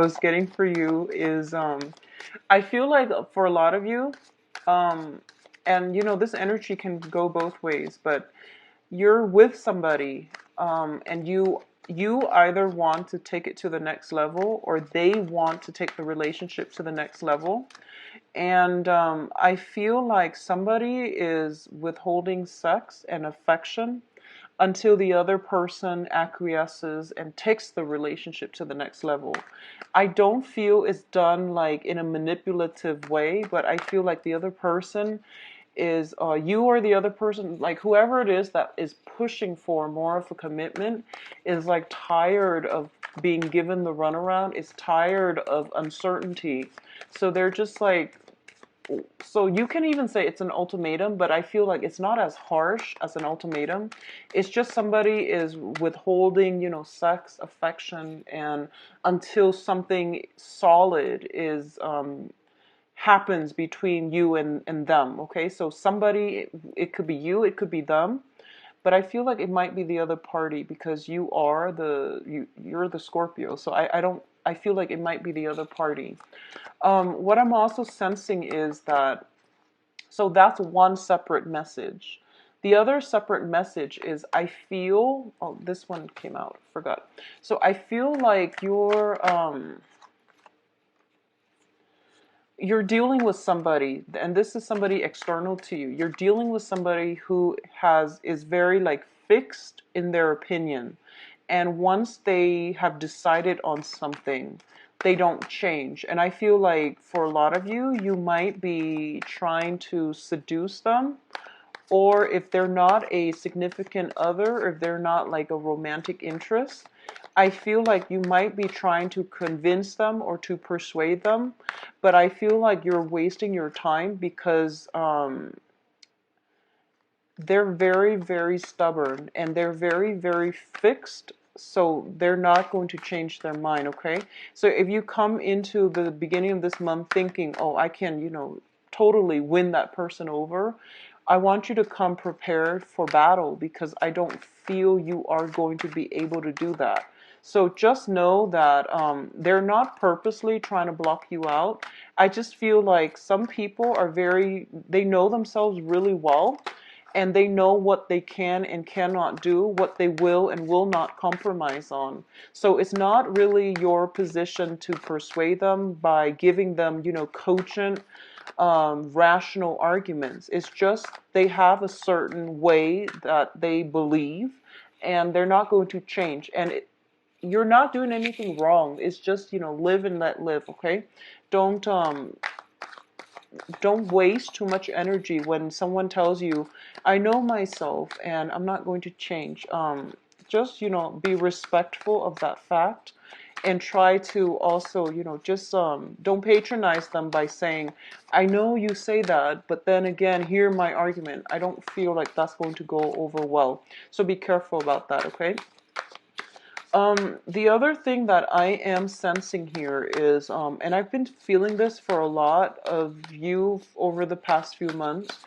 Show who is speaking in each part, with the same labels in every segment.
Speaker 1: I was getting for you is I feel like for a lot of you, um, and this energy can go both ways, but you're with somebody, and you either want to take it to the next level or they want to take the relationship to the next level. And I feel like somebody is withholding sex and affection until the other person acquiesces and takes the relationship to the next level. I don't feel it's done like in a manipulative way, but I feel like the other person is you or the other person, like whoever it is that is pushing for more of a commitment, is like tired of being given the runaround, is tired of uncertainty. So they're just like, so you can even say it's an ultimatum, but I feel like it's not as harsh as an ultimatum. It's just somebody is withholding, sex, affection, and until something solid is happens between you and them. Okay, so somebody, it could be you, it could be them, but I feel like it might be the other party because you're the Scorpio. So I don't. I feel like it might be the other party. What I'm also sensing is that, so that's one separate message. The other separate message is I feel, oh, this one came out, forgot. So I feel like you're dealing with somebody, and this is somebody external to you. You're dealing with somebody who is very like fixed in their opinion. And once they have decided on something, they don't change. And I feel like for a lot of you, you might be trying to seduce them, or if they're not a significant other, or if they're not like a romantic interest, I feel like you might be trying to convince them or to persuade them, but I feel like you're wasting your time because they're very, very stubborn and they're very, very fixed. So they're not going to change their mind, okay? So if you come into the beginning of this month thinking, oh, I can, totally win that person over, I want you to come prepared for battle because I don't feel you are going to be able to do that. So just know that they're not purposely trying to block you out. I just feel like some people they know themselves really well, and they know what they can and cannot do, what they will and will not compromise on. So it's not really your position to persuade them by giving them, cogent, rational arguments. It's just they have a certain way that they believe, and they're not going to change. And you're not doing anything wrong. It's just, live and let live, okay? Don't um, don't waste too much energy when someone tells you, I know myself and I'm not going to change. Just, be respectful of that fact, and try to also, just don't patronize them by saying, I know you say that, but then again, hear my argument. I don't feel like that's going to go over well. So be careful about that, okay? The other thing that I am sensing here is, and I've been feeling this for a lot of you over the past few months,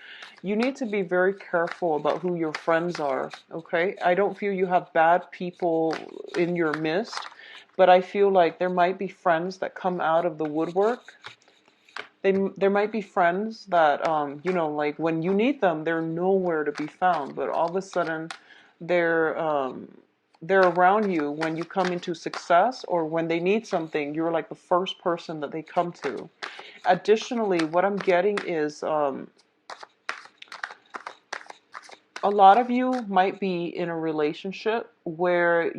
Speaker 1: you need to be very careful about who your friends are, okay? I don't feel you have bad people in your midst, but I feel like there might be friends that come out of the woodwork. There might be friends that, like when you need them, they're nowhere to be found, but all of a sudden they're, they're around you when you come into success, or when they need something, you're like the first person that they come to. Additionally, what I'm getting is a lot of you might be in a relationship where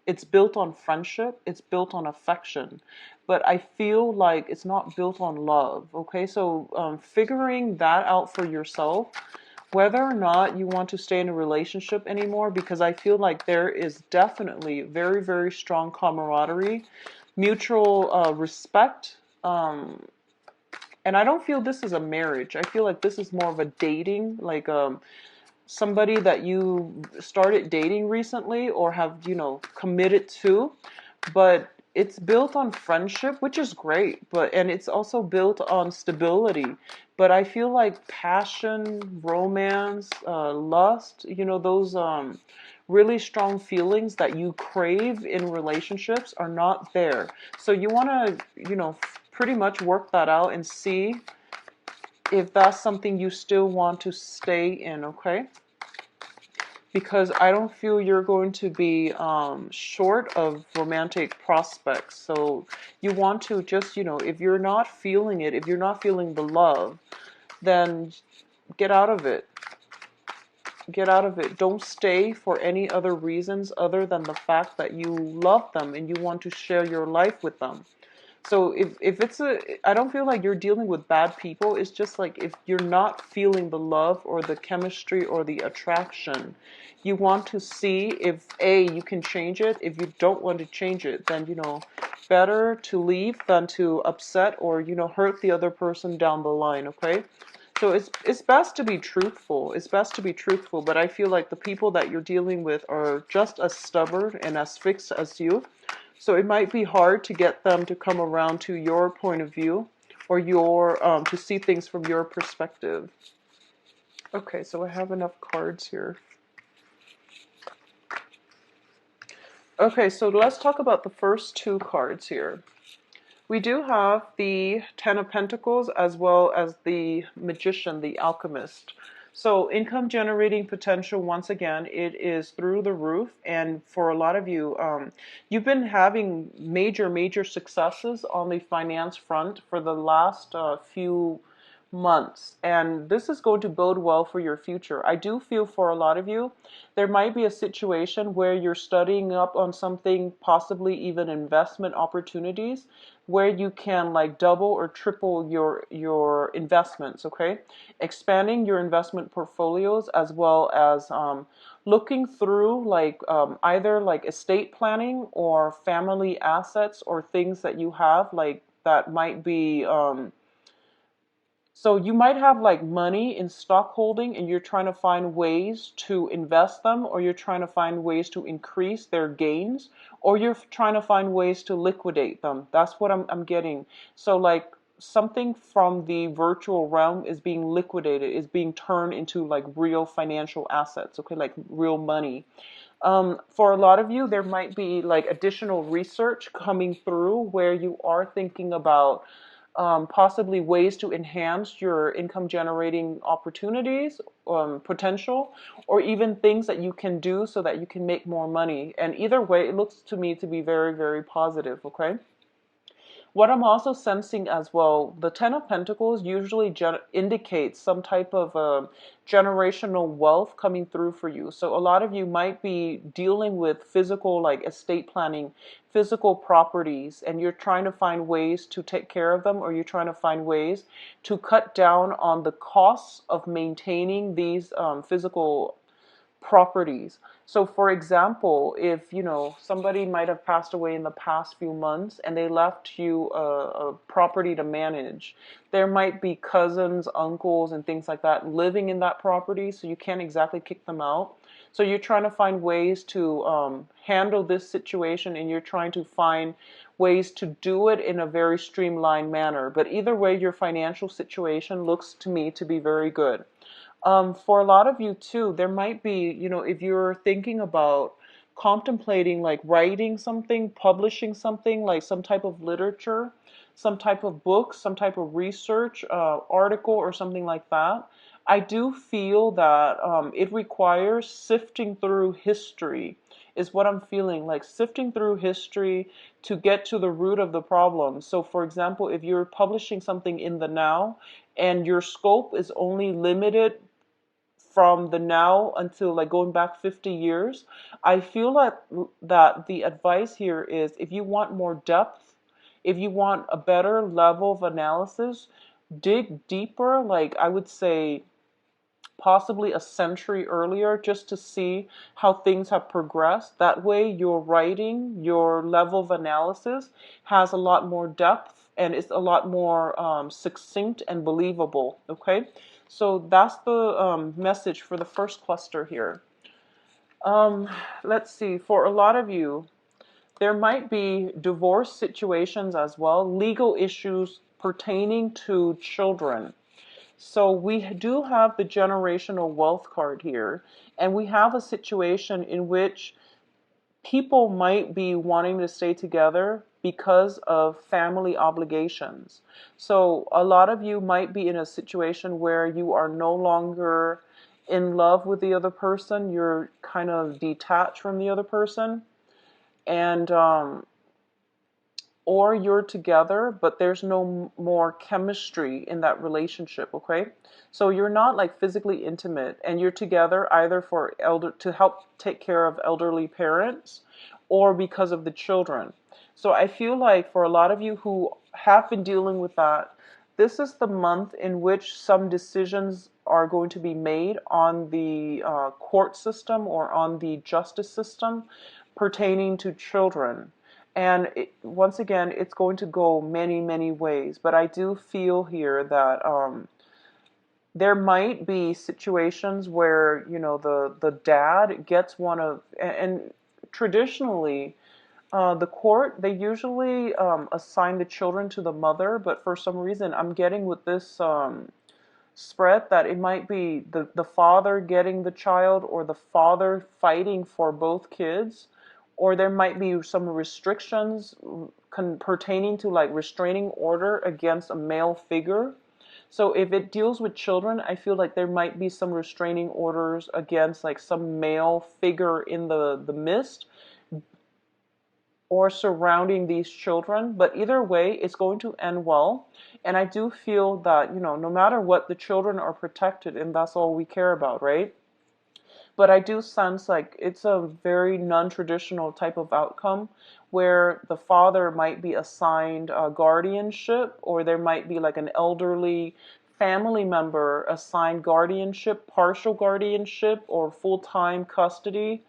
Speaker 1: it's built on friendship, it's built on affection, but I feel like it's not built on love, okay? So figuring that out for yourself, whether or not you want to stay in a relationship anymore, because I feel like there is definitely very, very strong camaraderie, mutual respect, and I don't feel this is a marriage. I feel like this is more of a dating, like somebody that you started dating recently or have, committed to, but it's built on friendship, which is great, and it's also built on stability. But I feel like passion, romance, lust, those really strong feelings that you crave in relationships are not there. So you want to, pretty much work that out and see if that's something you still want to stay in, okay? Because I don't feel you're going to be short of romantic prospects. So you want to just, if you're not feeling it, if you're not feeling the love, then get out of it. Get out of it. Don't stay for any other reasons other than the fact that you love them and you want to share your life with them. So if it's I don't feel like you're dealing with bad people. It's just like if you're not feeling the love or the chemistry or the attraction, you want to see if you can change it. If you don't want to change it, then, better to leave than to upset or, hurt the other person down the line, okay? So it's best to be truthful. It's best to be truthful, but I feel like the people that you're dealing with are just as stubborn and as fixed as you. So it might be hard to get them to come around to your point of view or your to see things from your perspective. Okay, so I have enough cards here. Okay, so let's talk about the first two cards here. We do have the Ten of Pentacles as well as the Magician, the Alchemist. So income generating potential, once again, it is through the roof. And for a lot of you, you've been having major successes on the finance front for the last few months. And this is going to bode well for your future. I do feel for a lot of you, there might be a situation where you're studying up on something, possibly even investment opportunities, where you can like double or triple your investments, okay? Expanding your investment portfolios as well as looking through like either like estate planning or family assets or things that you have like that might be so you might have like money in stock holding and you're trying to find ways to invest them, or you're trying to find ways to increase their gains, or you're trying to find ways to liquidate them. That's what I'm getting. So like something from the virtual realm is being liquidated, is being turned into like real financial assets, okay, like real money. For a lot of you, there might be like additional research coming through where you are thinking about possibly ways to enhance your income generating opportunities, potential, or even things that you can do so that you can make more money. And either way, it looks to me to be very positive, okay? What I'm also sensing as well, the Ten of Pentacles usually indicates some type of generational wealth coming through for you. So a lot of you might be dealing with physical, like estate planning, physical properties, and you're trying to find ways to take care of them, or you're trying to find ways to cut down on the costs of maintaining these physical properties. So for example, if somebody might have passed away in the past few months and they left you a property to manage, there might be cousins, uncles, and things like that living in that property, so you can't exactly kick them out. So you're trying to find ways to handle this situation, and you're trying to find ways to do it in a very streamlined manner. But either way, your financial situation looks to me to be very good. For a lot of you too, there might be, if you're thinking about contemplating like writing something, publishing something, like some type of literature, some type of book, some type of research article or something like that, I do feel that it requires sifting through history is what I'm feeling, like sifting through history to get to the root of the problem. So for example, if you're publishing something in the now and your scope is only limited from the now until like going back 50 years, I feel like that the advice here is if you want more depth, if you want a better level of analysis, dig deeper, like I would say possibly a century earlier, just to see how things have progressed. That way your writing, your level of analysis has a lot more depth and it's a lot more succinct and believable, okay? So that's the message for the first cluster here. Let's see, for a lot of you, there might be divorce situations as well, legal issues pertaining to children. So we do have the generational wealth card here, and we have a situation in which people might be wanting to stay together because of family obligations. So a lot of you might be in a situation where you are no longer in love with the other person, you're kind of detached from the other person, and or you're together, but there's no more chemistry in that relationship, okay? So you're not like physically intimate, and you're together either for to help take care of elderly parents or because of the children. So I feel like for a lot of you who have been dealing with that, this is the month in which some decisions are going to be made on the court system or on the justice system pertaining to children. And once again, it's going to go many, many ways. But I do feel here that there might be situations where, you know, the dad gets one of, and traditionally, the court, they usually assign the children to the mother, but for some reason, I'm getting with this spread that it might be the father getting the child or the father fighting for both kids, or there might be some restrictions pertaining to like restraining order against a male figure. So if it deals with children, I feel like there might be some restraining orders against like some male figure in the midst or surrounding these children. But either way, it's going to end well. And I do feel that, you know, no matter what, the children are protected, and that's all we care about, right? But I do sense like it's a very non-traditional type of outcome where the father might be assigned guardianship, or there might be like an elderly family member assigned guardianship, partial guardianship, or full-time custody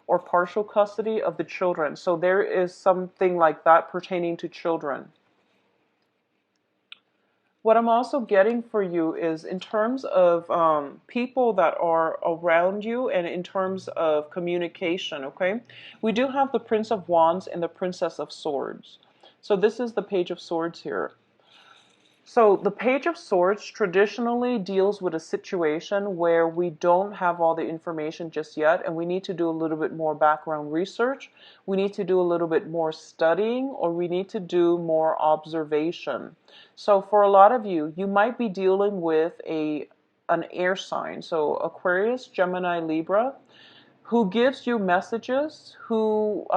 Speaker 1: or partial custody of the children. So there is something like that pertaining to children. What I'm also getting for you is in terms of people that are around you and in terms of communication, okay? We do have the Prince of Wands and the Princess of Swords. So this is the Page of Swords here. So the Page of Swords traditionally deals with a situation where we don't have all the information just yet, and we need to do a little bit more background research. We need to do a little bit more studying, or we need to do more observation. So for a lot of you, you might be dealing with an air sign, so Aquarius, Gemini, Libra, who gives you messages, who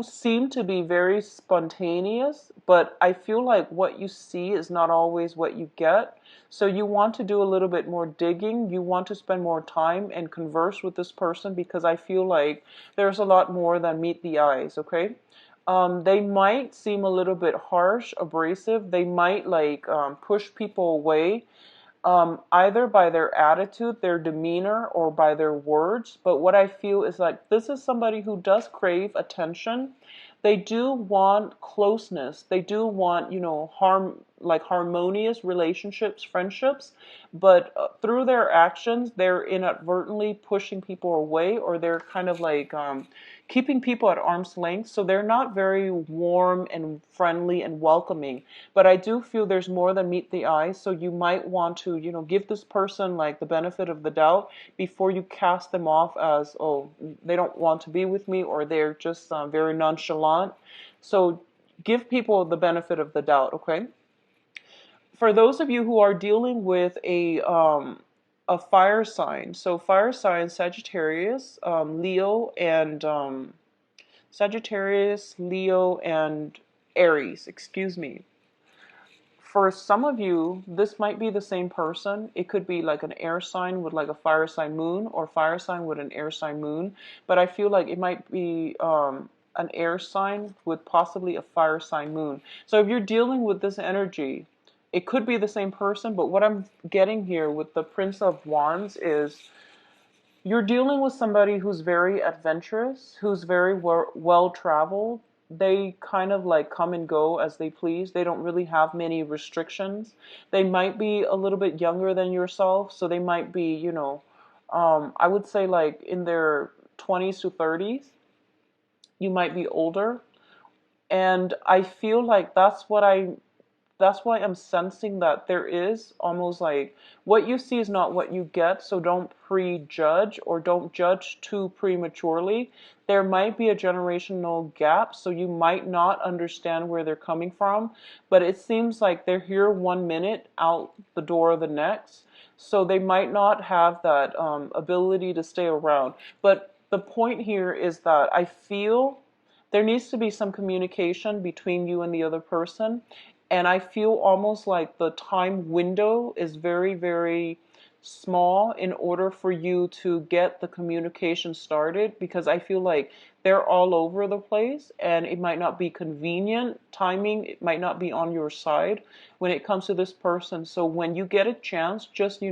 Speaker 1: seem to be very spontaneous, but I feel like what you see is not always what you get. So you want to do a little bit more digging. You want to spend more time and converse with this person, because I feel like there's a lot more than meet the eyes, okay? They might seem a little bit harsh, abrasive. They might like push people away, either by their attitude, their demeanor, or by their words. But what I feel is like this is somebody who does crave attention. They do want closeness. They do want, you know, harmonious relationships, friendships. But through their actions, they're inadvertently pushing people away, or they're kind of like keeping people at arm's length. So they're not very warm and friendly and welcoming. But I do feel there's more than meet the eye. So you might want to, you know, give this person like the benefit of the doubt before you cast them off as, oh, they don't want to be with me, or they're just very nonchalant. So give people the benefit of the doubt, okay? For those of you who are dealing with a fire sign, so fire sign Sagittarius, Leo, and Sagittarius, Leo, and Aries, excuse me. For some of you, this might be the same person. It could be like an air sign with like a fire sign moon, or fire sign with an air sign moon. But I feel like it might be an air sign with possibly a fire sign moon. So if you're dealing with this energy, it could be the same person. But what I'm getting here with the Prince of Wands is you're dealing with somebody who's very adventurous, who's very well traveled. They kind of like come and go as they please. They don't really have many restrictions. They might be a little bit younger than yourself, so they might be, you know, I would say like in their 20s to 30s. You might be older. And I feel like that's what I that's why I'm sensing that there is almost like what you see is not what you get, so don't prejudge or don't judge too prematurely. There might be a generational gap, so you might not understand where they're coming from, but it seems like they're here 1 minute, out the door the next, so they might not have that ability to stay around. But the point here is that I feel there needs to be some communication between you and the other person. And I feel almost like the time window is very, very small in order for you to get the communication started, because I feel like they're all over the place and it might not be convenient. Timing, it might not be on your side when it comes to this person. So when you get a chance, just,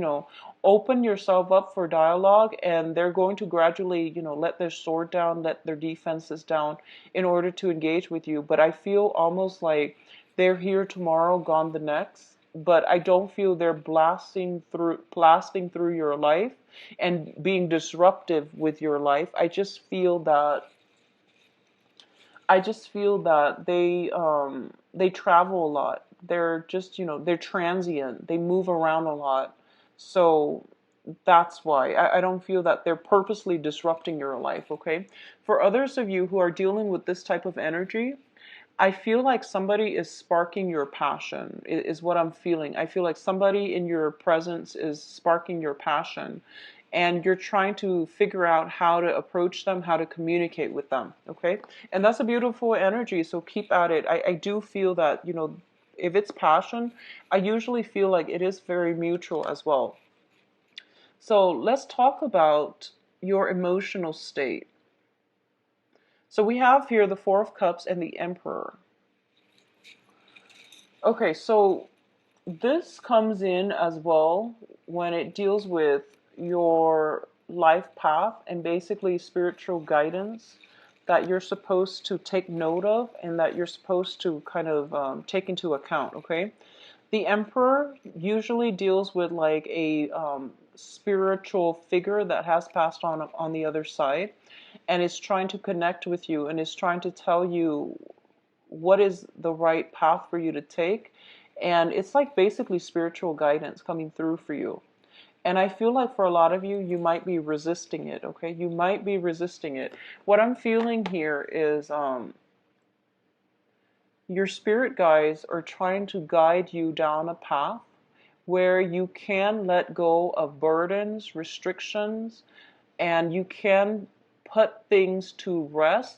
Speaker 1: open yourself up for dialogue, and they're going to gradually, let their sword down, let their defenses down in order to engage with you. But I feel almost like they're here tomorrow, gone the next. But I don't feel they're blasting through your life and being disruptive with your life. I just feel that they travel a lot. They're just, they're transient. They move around a lot. So that's why I don't feel that they're purposely disrupting your life, okay? For others of you who are dealing with this type of energy, I feel like somebody is sparking your passion, is what I'm feeling. I feel like somebody in your presence is sparking your passion, and you're trying to figure out how to approach them, how to communicate with them, okay? And that's a beautiful energy, so keep at it. I do feel that, if it's passion, I usually feel like it is very mutual as well. So let's talk about your emotional state. So we have here the Four of Cups and the Emperor. Okay, so this comes in as well when it deals with your life path and basically spiritual guidance that you're supposed to take note of and that you're supposed to kind of take into account, okay? The Emperor usually deals with like a spiritual figure that has passed on the other side, and is trying to connect with you and is trying to tell you what is the right path for you to take. And it's like basically spiritual guidance coming through for you. And I feel like for a lot of you, you might be resisting it, okay? You might be resisting it. What I'm feeling here is your spirit guides are trying to guide you down a path where you can let go of burdens, restrictions, and you can put things to rest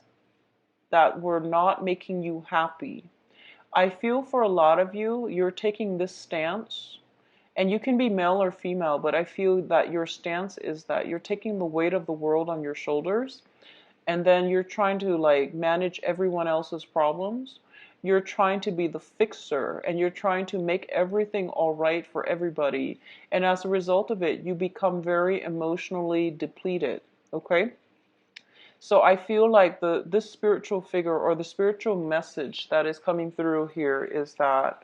Speaker 1: that were not making you happy. I feel for a lot of you, you're taking this stance, and you can be male or female, but I feel that your stance is that you're taking the weight of the world on your shoulders, and then you're trying to like manage everyone else's problems. You're trying to be the fixer, and you're trying to make everything all right for everybody. And as a result of it, you become very emotionally depleted, okay? So I feel like this spiritual figure or the spiritual message that is coming through here is that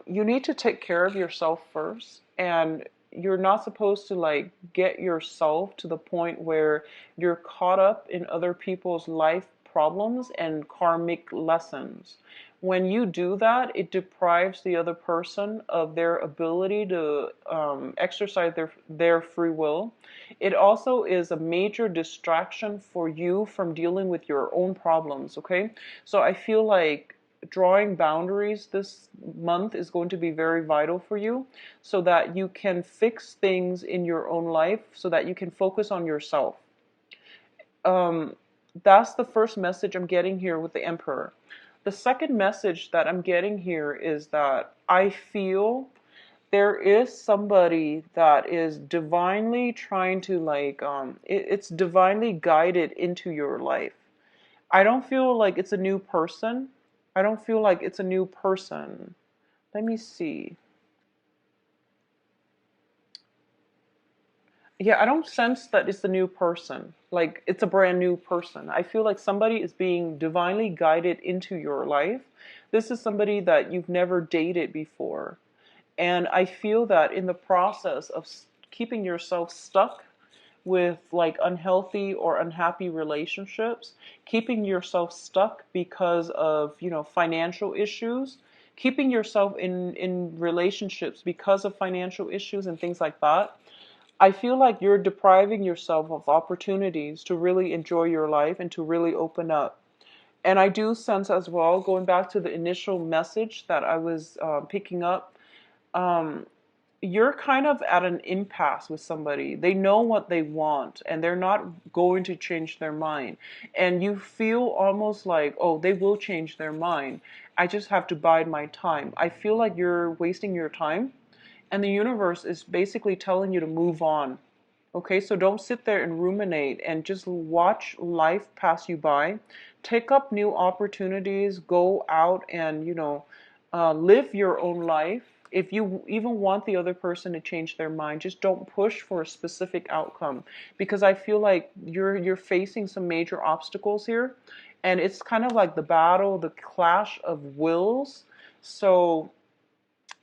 Speaker 1: you need to take care of yourself first, and you're not supposed to like get yourself to the point where you're caught up in other people's life problems and karmic lessons. When you do that, it deprives the other person of their ability to exercise their free will. It also is a major distraction for you from dealing with your own problems, okay? So I feel like drawing boundaries this month is going to be very vital for you, so that you can fix things in your own life, so that you can focus on yourself. That's the first message I'm getting here with the Emperor. The second message that I'm getting here is that I feel there is somebody that is divinely trying to like it's divinely guided into your life. I don't feel like it's a new person. I don't feel like it's a new person. Let me see. Yeah, I don't sense that it's a new person. Like it's a brand new person. I feel like somebody is being divinely guided into your life. This is somebody that you've never dated before. And I feel that in the process of keeping yourself stuck with like unhealthy or unhappy relationships, keeping yourself stuck because of, financial issues, keeping yourself in relationships because of financial issues and things like that, I feel like you're depriving yourself of opportunities to really enjoy your life and to really open up. And I do sense as well, going back to the initial message that I was picking up, um, you're kind of at an impasse with somebody. They know what they want and they're not going to change their mind. And you feel almost like, oh, they will change their mind. I just have to bide my time. I feel like you're wasting your time, and the universe is basically telling you to move on. Okay, so don't sit there and ruminate and just watch life pass you by. Take up new opportunities, go out and, live your own life. If you even want the other person to change their mind, just don't push for a specific outcome, because I feel like you're facing some major obstacles here, and it's kind of like the battle, the clash of wills. So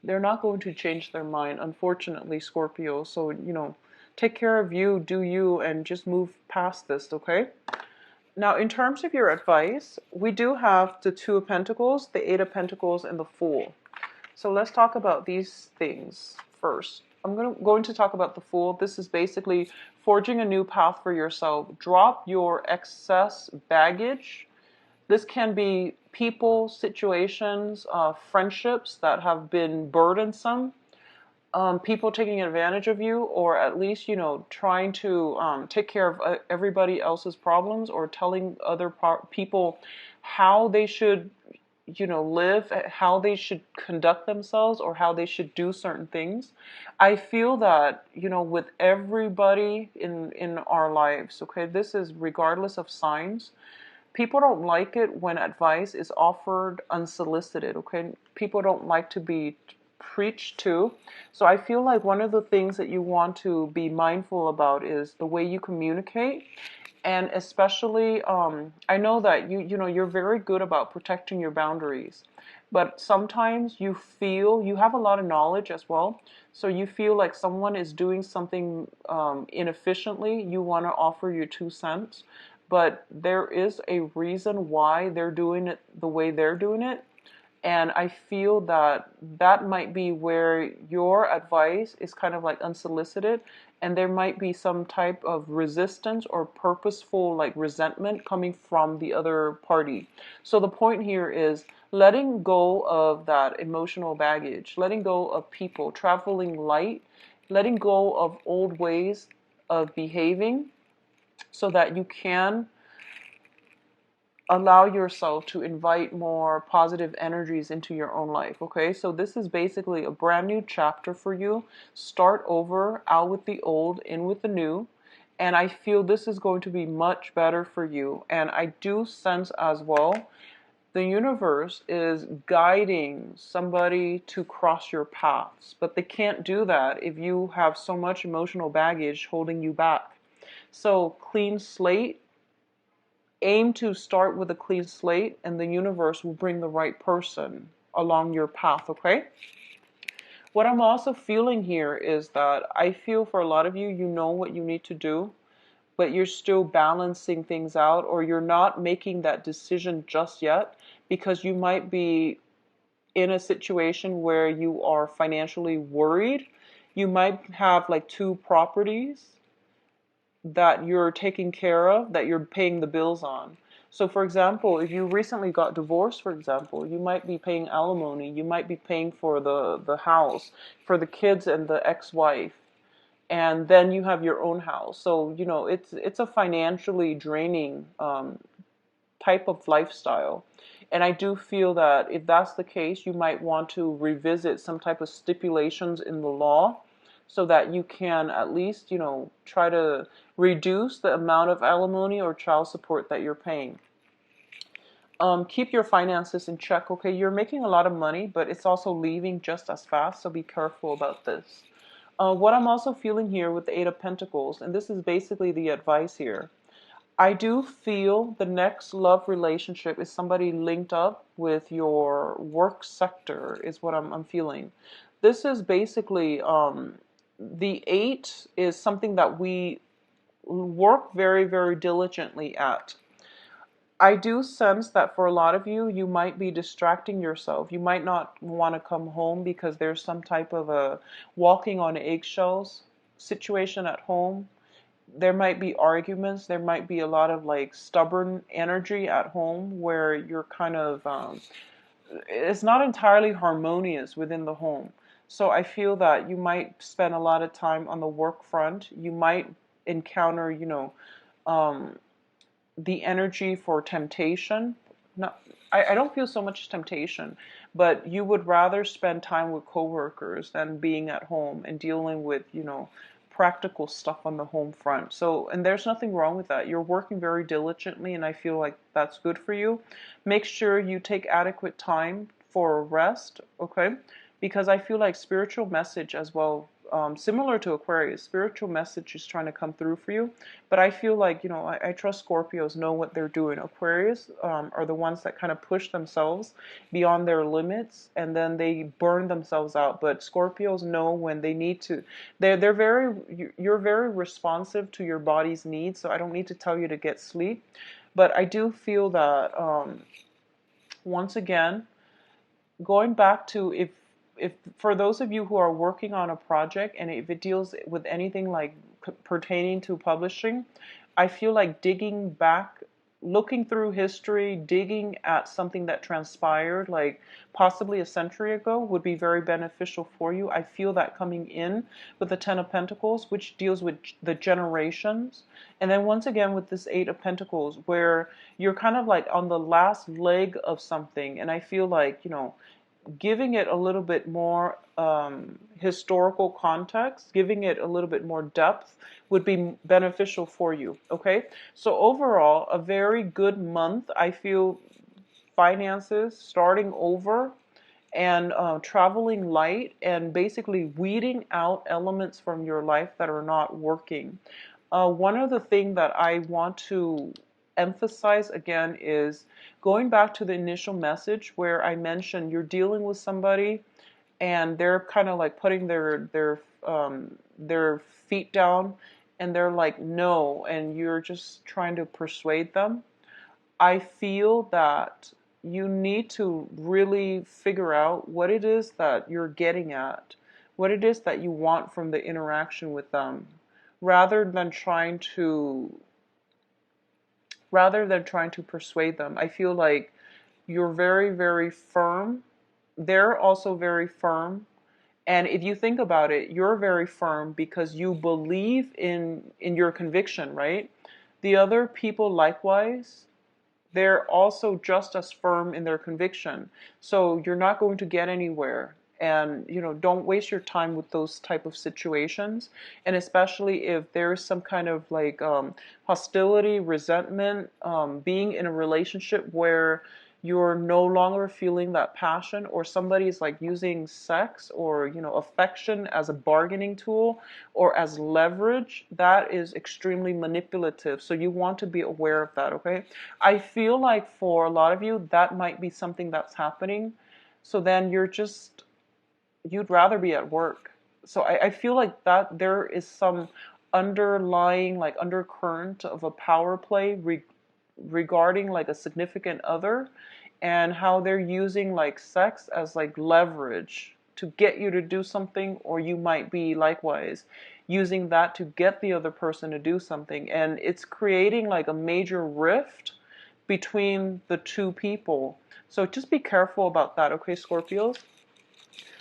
Speaker 1: they're not going to change their mind, unfortunately, Scorpio. So, take care of you, do you, and just move past this, okay? Now, in terms of your advice, we do have the Two of Pentacles, the Eight of Pentacles, and the Fool. So let's talk about these things first. I'm going to talk about the Fool. This is basically forging a new path for yourself. Drop your excess baggage. This can be people, situations, friendships that have been burdensome, people taking advantage of you, or at least, trying to take care of everybody else's problems, or telling other people how they should, live, how they should conduct themselves, or how they should do certain things. I feel that, with everybody in our lives, okay, this is regardless of signs. People don't like it when advice is offered unsolicited, okay? People don't like to be preached to. So I feel like one of the things that you want to be mindful about is the way you communicate. And especially, I know that you're very good about protecting your boundaries, but sometimes you feel you have a lot of knowledge as well. So you feel like someone is doing something inefficiently. You want to offer your 2 cents, but there is a reason why they're doing it the way they're doing it. And I feel that that might be where your advice is kind of like unsolicited, and there might be some type of resistance or purposeful like resentment coming from the other party. So the point here is letting go of that emotional baggage, letting go of people, traveling light, letting go of old ways of behaving, so that you can allow yourself to invite more positive energies into your own life. Okay, so this is basically a brand new chapter for you. Start over, out with the old, in with the new. And I feel this is going to be much better for you. And I do sense as well, the universe is guiding somebody to cross your paths, but they can't do that if you have so much emotional baggage holding you back. So clean slate. Aim to start with a clean slate, and the universe will bring the right person along your path, okay? What I'm also feeling here is that I feel for a lot of you, you know what you need to do, but you're still balancing things out, or you're not making that decision just yet, because you might be in a situation where you are financially worried. You might have like 2 properties that you're taking care of, that you're paying the bills on. So for example, if you recently got divorced, for example, you might be paying alimony, you might be paying for the house, for the kids and the ex-wife, and then you have your own house. So, it's a financially draining type of lifestyle. And I do feel that if that's the case, you might want to revisit some type of stipulations in the law, so that you can at least, try to reduce the amount of alimony or child support that you're paying. Keep your finances in check, okay? You're making a lot of money, but it's also leaving just as fast, so be careful about this. What I'm also feeling here with the Eight of Pentacles, and this is basically the advice here, I do feel the next love relationship is somebody linked up with your work sector, is what I'm feeling. This is basically, the 8 is something that we work very, very diligently at. I do sense that for a lot of you, you might be distracting yourself. You might not want to come home because there's some type of a walking on eggshells situation at home. There might be arguments. There might be a lot of like stubborn energy at home where you're kind of, it's not entirely harmonious within the home. So I feel that you might spend a lot of time on the work front. You might encounter, um, the energy for temptation. Not, I don't feel so much temptation, but you would rather spend time with coworkers than being at home and dealing with, practical stuff on the home front. So, and there's nothing wrong with that. You're working very diligently, and I feel like that's good for you. Make sure you take adequate time for rest, okay? Because I feel like spiritual message as well, similar to Aquarius, spiritual message is trying to come through for you. But I feel like, I trust Scorpios know what they're doing. Aquarius are the ones that kind of push themselves beyond their limits and then they burn themselves out. But Scorpios know when they need to. You're very responsive to your body's needs, so I don't need to tell you to get sleep. But I do feel that, once again, going back to if for those of you who are working on a project and if it deals with anything like pertaining to publishing, I feel like digging back, looking through history, digging at something that transpired like possibly a century ago would be very beneficial for you. I feel that coming in with the Ten of Pentacles, which deals with the generations. And then once again with this Eight of Pentacles, where you're kind of like on the last leg of something. And I feel like, giving it a little bit more historical context, giving it a little bit more depth would be beneficial for you, okay? So overall, a very good month. I feel finances, starting over, and traveling light, and basically weeding out elements from your life that are not working. One of the things that I want to emphasize again is going back to the initial message where I mentioned you're dealing with somebody and they're kind of like putting their feet down and they're like no, and you're just trying to persuade them. I feel that you need to really figure out what it is that you're getting at, what it is that you want from the interaction with them, rather than trying to persuade them. I feel like you're very, very firm. They're also very firm. And if you think about it, you're very firm because you believe in your conviction, right? The other people likewise, they're also just as firm in their conviction. So you're not going to get anywhere. And, don't waste your time with those type of situations. And especially if there's some kind of like hostility, resentment, being in a relationship where you're no longer feeling that passion, or somebody is like using sex or, affection as a bargaining tool or as leverage, that is extremely manipulative. So you want to be aware of that, okay? I feel like for a lot of you, that might be something that's happening. So then you'd rather be at work. So I feel like that there is some underlying like undercurrent of a power play regarding like a significant other, and how they're using like sex as like leverage to get you to do something, or you might be likewise using that to get the other person to do something, and it's creating like a major rift between the two people. So just be careful about that, okay, Scorpios?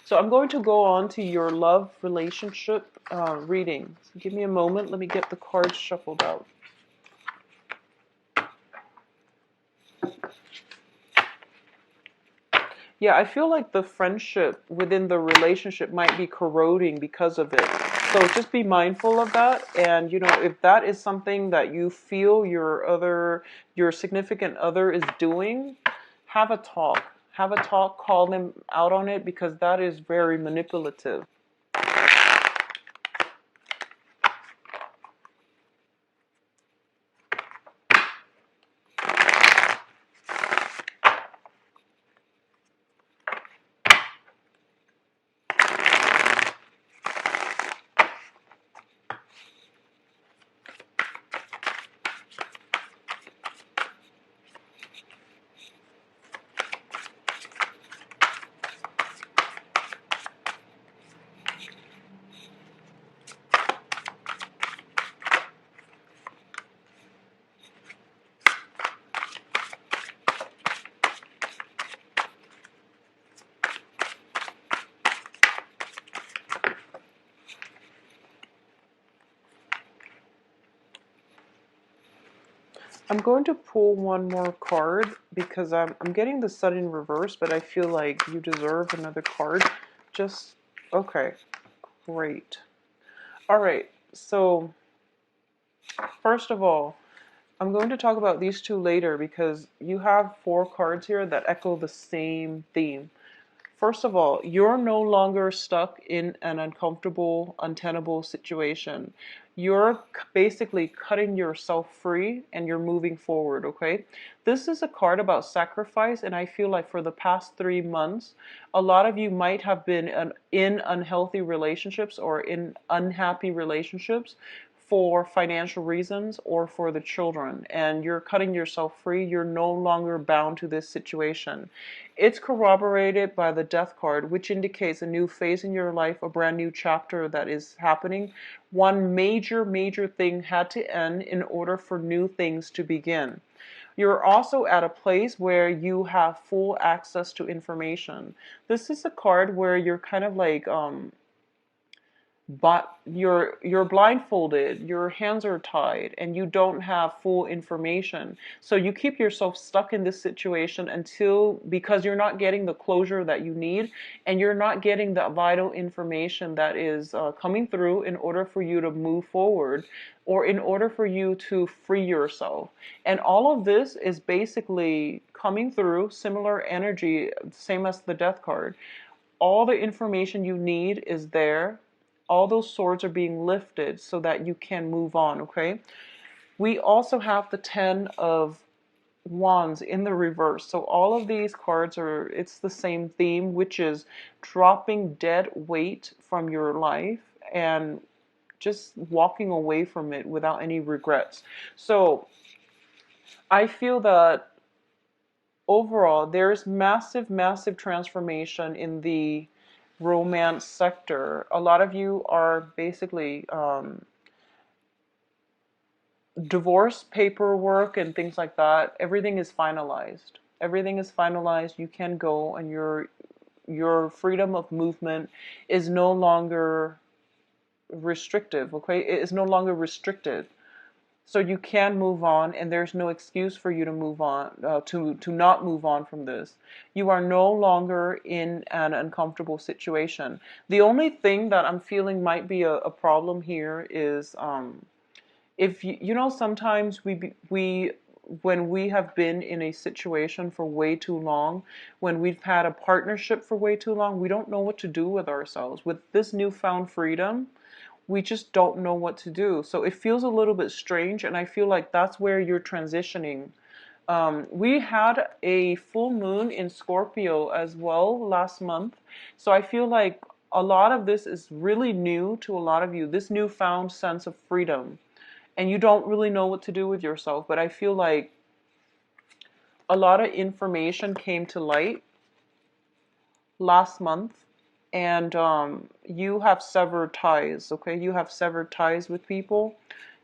Speaker 1: So I'm going to go on to your love relationship reading. So give me a moment. Let me get the cards shuffled out. Yeah, I feel like the friendship within the relationship might be corroding because of it. So just be mindful of that. And, if that is something that you feel your significant other is doing, have a talk. Have a talk, call them out on it, because that is very manipulative. I'm going to pull one more card because I'm getting the Sun in reverse, but I feel like you deserve another card. Just, okay, great. All right, so first of all, I'm going to talk about these two later because you have 4 cards here that echo the same theme. First of all, you're no longer stuck in an uncomfortable, untenable situation. You're basically cutting yourself free and you're moving forward, okay? This is a card about sacrifice, and I feel like for the past 3 months, a lot of you might have been in unhealthy relationships or in unhappy relationships for financial reasons or for the children, and you're cutting yourself free. You're no longer bound to this situation. It's corroborated by the Death card, which indicates a new phase in your life, a brand new chapter that is happening. One major thing had to end in order for new things to begin. You're also at a place where you have full access to information. This is a card where you're kind of like but you're blindfolded, your hands are tied, and you don't have full information. So you keep yourself stuck in this situation until, because you're not getting the closure that you need, and you're not getting the vital information that is coming through in order for you to move forward, or in order for you to free yourself. And all of this is basically coming through similar energy, same as the Death card. All the information you need is there. All those swords are being lifted so that you can move on, okay? We also have the 10 of Wands in the reverse. So all of these cards are, it's the same theme, which is dropping dead weight from your life and just walking away from it without any regrets. So I feel that overall there's massive transformation in the romance sector. A lot of you are basically divorce paperwork and things like that. Everything is finalized. Everything is finalized. You can go, and your freedom of movement is no longer restrictive. Okay, it is no longer restricted. So you can move on, and there's no excuse for you to move on, to not move on from this. You are no longer in an uncomfortable situation. The only thing that I'm feeling might be a problem here is, if you know, sometimes we when we have been in a situation for way too long, when we've had a partnership for way too long, we don't know what to do with ourselves. With this newfound freedom, we just don't know what to do. So it feels a little bit strange, and I feel like that's where you're transitioning. We had a full moon in Scorpio as well last month, so I feel like a lot of this is really new to a lot of you, this newfound sense of freedom, and you don't really know what to do with yourself. But I feel like a lot of information came to light last month, and you have severed ties, okay? You have severed ties with people.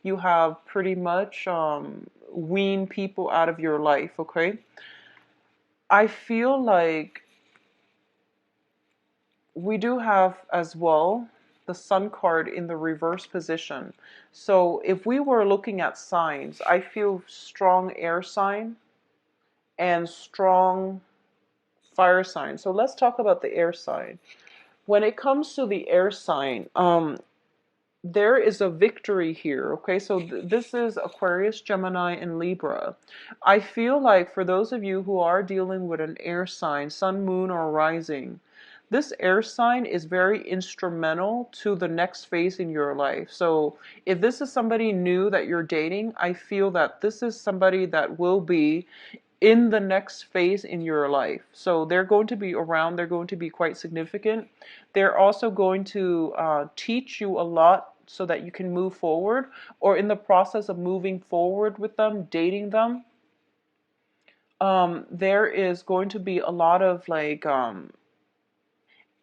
Speaker 1: You have pretty much weaned people out of your life, okay? I feel like we do have as well the Sun card in the reverse position. So if we were looking at signs, I feel strong air sign and strong fire sign. So let's talk about the air sign. When it comes to the air sign, there is a victory here, okay? So this is Aquarius, Gemini, and Libra. I feel like for those of you who are dealing with an air sign, sun, moon, or rising, this air sign is very instrumental to the next phase in your life. So if this is somebody new that you're dating, I feel that this is somebody that will be in the next phase in your life. So they're going to be around, they're going to be quite significant. They're also going to teach you a lot so that you can move forward, or in the process of moving forward with them, dating them. There is going to be a lot of like,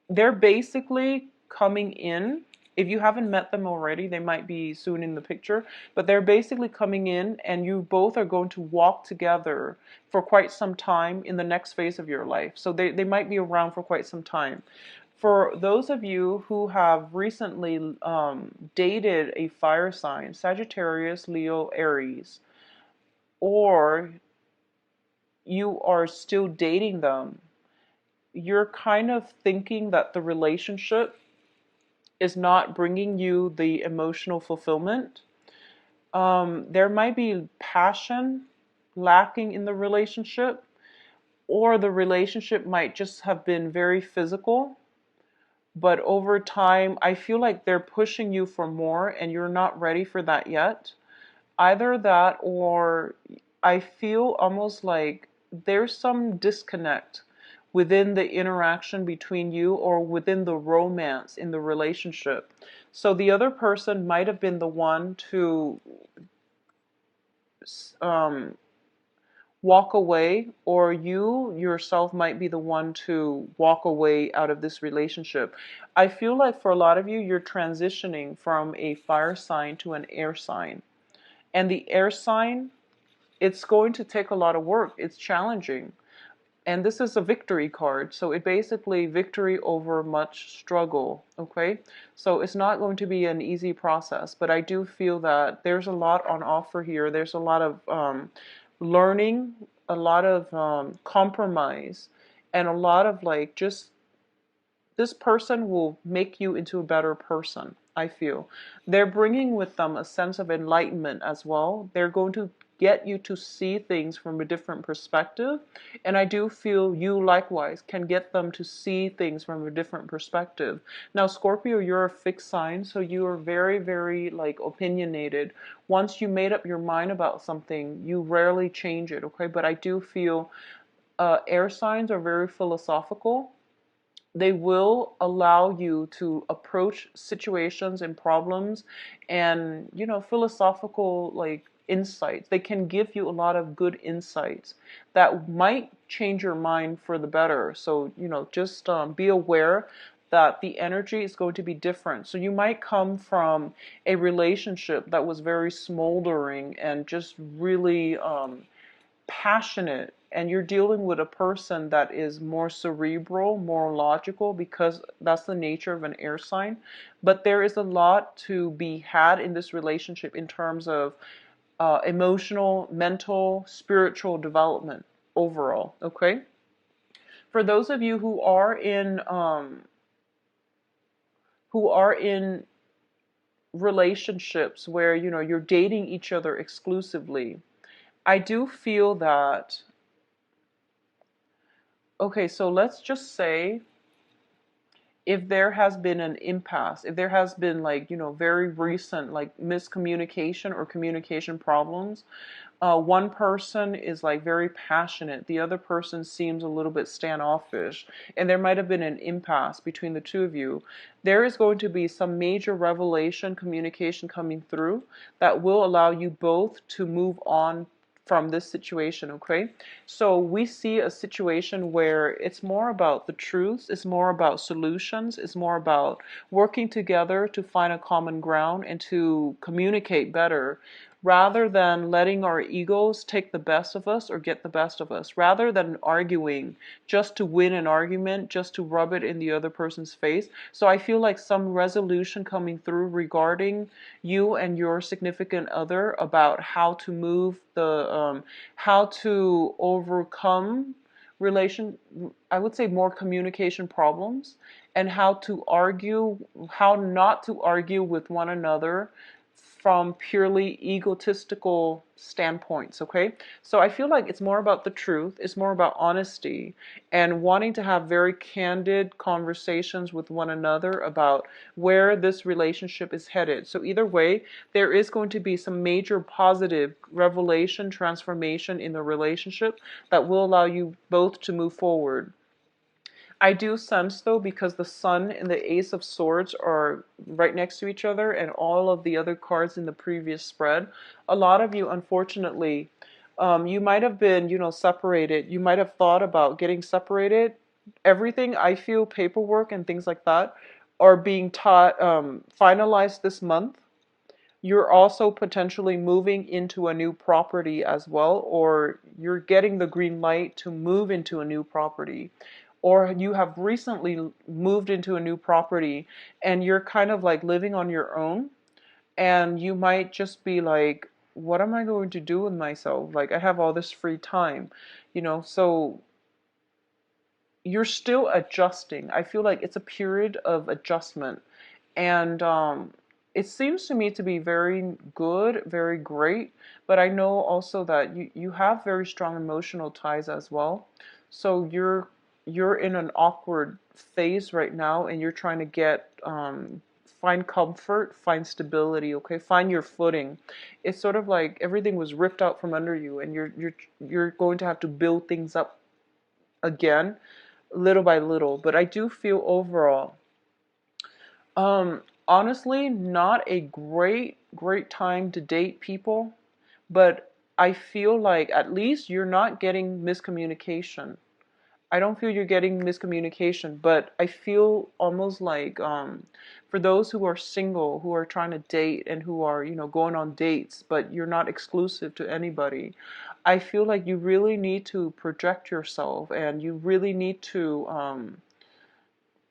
Speaker 1: they're basically coming in. If you haven't met them already, they might be soon in the picture, but they're basically coming in, and you both are going to walk together for quite some time in the next phase of your life. So they might be around for quite some time. For those of you who have recently dated a fire sign, Sagittarius, Leo, Aries, or you are still dating them, you're kind of thinking that the relationship is not bringing you the emotional fulfillment. There might be passion lacking in the relationship, or the relationship might just have been very physical. But over time, I feel like they're pushing you for more and you're not ready for that yet. Either that, or I feel almost like there's some disconnect within the interaction between you or within the romance in the relationship. So the other person might have been the one to um, walk away, or you yourself might be the one to walk away out of this relationship. I feel like for a lot of you, you're transitioning from a fire sign to an air sign. And the air sign, it's going to take a lot of work. It's challenging. And this is a victory card. So it basically victory over much struggle. Okay. So it's not going to be an easy process, but I do feel that there's a lot on offer here. There's a lot of learning, a lot of compromise, and a lot of like just this person will make you into a better person. I feel they're bringing with them a sense of enlightenment as well. They're going to get you to see things from a different perspective, and I do feel you likewise can get them to see things from a different perspective. Now Scorpio, you're a fixed sign, so you are very, very like opinionated. Once you made up your mind about something, you rarely change it. Okay, but I do feel air signs are very philosophical. They will allow you to approach situations and problems and, philosophical like insights. They can give you a lot of good insights that might change your mind for the better. So, just be aware that the energy is going to be different. So you might come from a relationship that was very smoldering and just really passionate, and you're dealing with a person that is more cerebral, more logical, because that's the nature of an air sign. But there is a lot to be had in this relationship in terms of emotional, mental, spiritual development overall. Okay. For those of you who are in relationships where you're dating each other exclusively, I do feel that, okay, so let's just say if there has been an impasse, if there has been like, very recent like miscommunication or communication problems, one person is like very passionate, the other person seems a little bit standoffish, and there might have been an impasse between the two of you, there is going to be some major revelation communication coming through that will allow you both to move on from this situation. Okay, so we see a situation where it's more about the truths, it's more about solutions, it's more about working together to find a common ground and to communicate better, rather than letting our egos take the best of us or get the best of us, rather than arguing just to win an argument, just to rub it in the other person's face. So I feel like some resolution coming through regarding you and your significant other about how to move how to overcome relation, I would say more communication problems, and how to argue, how not to argue with one another from purely egotistical standpoints. Okay, so I feel like it's more about the truth, it's more about honesty, and wanting to have very candid conversations with one another about where this relationship is headed. So either way, there is going to be some major positive revelation, transformation in the relationship that will allow you both to move forward. I do sense, though, because the Sun and the Ace of Swords are right next to each other and all of the other cards in the previous spread, a lot of you, unfortunately, you might have been, separated. You might have thought about getting separated. Everything, I feel, paperwork and things like that are being taught, finalized this month. You're also potentially moving into a new property as well, or you're getting the green light to move into a new property, or you have recently moved into a new property and you're kind of like living on your own, and you might just be like what am I going to do with myself? Like, I have all this free time, so you're still adjusting. I feel like it's a period of adjustment. And it seems to me to be very good, very great. But I know also that you have very strong emotional ties as well. So you're in an awkward phase right now, and you're trying to get find comfort, find stability, okay? Find your footing. It's sort of like everything was ripped out from under you, and you're going to have to build things up again, little by little. But I do feel overall, honestly, not a great time to date people, but I feel like at least you're not getting miscommunication. I don't feel you're getting miscommunication, but I feel almost like for those who are single, who are trying to date and who are, going on dates, but you're not exclusive to anybody, I feel like you really need to project yourself, and you really need to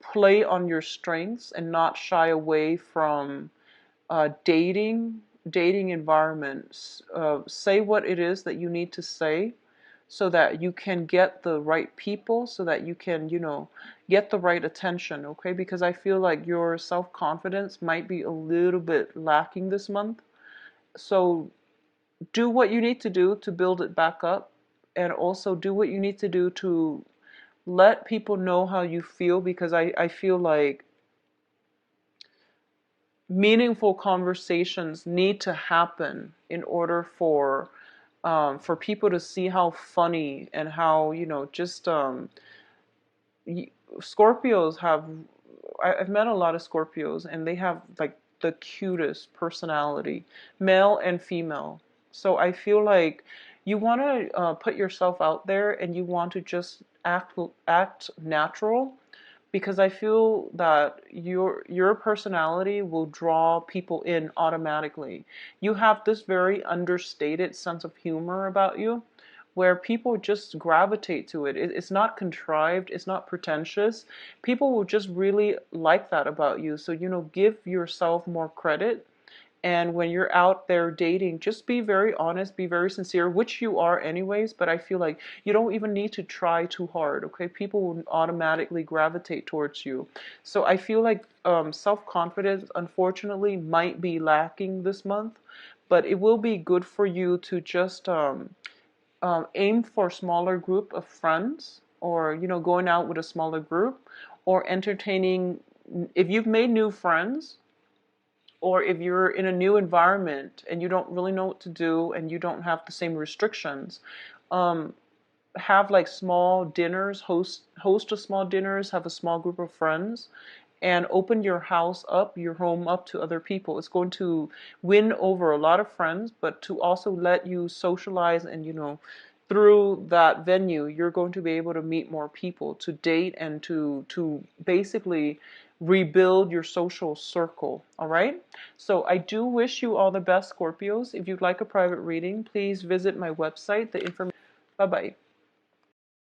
Speaker 1: play on your strengths and not shy away from dating environments. Say what it is that you need to say so that you can get the right people, so that you can, get the right attention, okay? Because I feel like your self-confidence might be a little bit lacking this month. So do what you need to do to build it back up, and also do what you need to do to let people know how you feel, because I feel like meaningful conversations need to happen in order for people to see how funny and how, just Scorpios have, I've met a lot of Scorpios, and they have like the cutest personality, male and female. So I feel like you want to put yourself out there, and you want to just act natural, because I feel that your personality will draw people in automatically. You have this very understated sense of humor about you, where people just gravitate to it. It's not contrived, it's not pretentious. People will just really like that about you. So, give yourself more credit. And when you're out there dating, just be very honest, be very sincere, which you are anyways, but I feel like you don't even need to try too hard, okay? People will automatically gravitate towards you. So I feel like self-confidence, unfortunately, might be lacking this month, but it will be good for you to just aim for a smaller group of friends, or, going out with a smaller group, or entertaining, if you've made new friends, or if you're in a new environment and you don't really know what to do and you don't have the same restrictions, um, have like small dinners, host a small dinners, have a small group of friends, and open your house up, your home up to other people. It's going to win over a lot of friends, but to also let you socialize, and through that venue, you're going to be able to meet more people, to date, and to basically rebuild your social circle. All right? So I do wish you all the best, Scorpios. If you'd like a private reading, please visit my website. The information. Bye-bye.